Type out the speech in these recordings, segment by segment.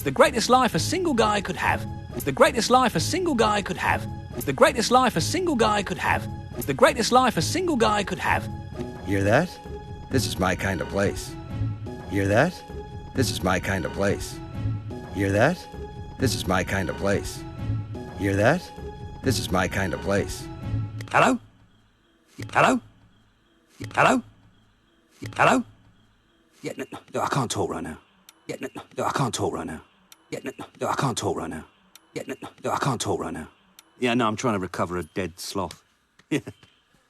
The greatest life a single guy could have. The greatest life a single guy could have. The greatest life a single guy could have. The greatest life a single guy could have. Hear that? This is my kind of place. Hear that? This is my kind of place. Hear that? This is my kind of place. Hear that? This is my kind of place. Hello? Hello? Hello? Hello? Yeah, no, I can't talk right now. Yeah, no, I can't talk right now. Yeah, no, I can't talk right now. Yeah, no, I can't talk right now. Yeah, no, I'm trying to recover a dead sloth.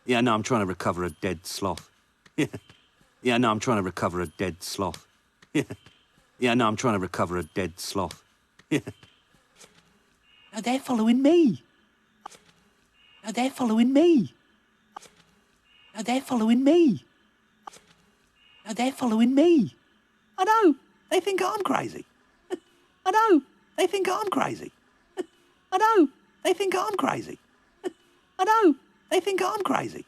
Yeah, no, I'm trying to recover a dead sloth. Yeah, no, I'm trying to recover a dead sloth. Yeah, no, I'm trying to recover a dead sloth. No, they're following me. No, they're following me. No, they're following me. No, they're following me. I know. They think I'm crazy. I know. They think I'm crazy. I know. They think I'm crazy. I know. They think I'm crazy.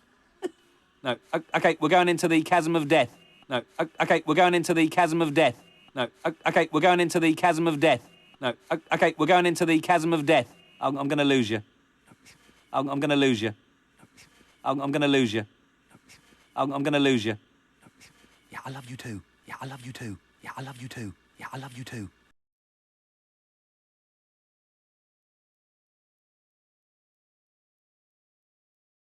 No. Okay, we're going into the chasm of death. No. Okay, we're going into the chasm of death. No. Okay, we're going into the chasm of death. No. Okay, we're going into the chasm of death. I'm going to lose you. I'm going to lose you. I'm going to lose you. I'm going to lose you. Yeah, I love you too. Yeah, I love you too. Yeah, I love you too. Yeah, I love you too.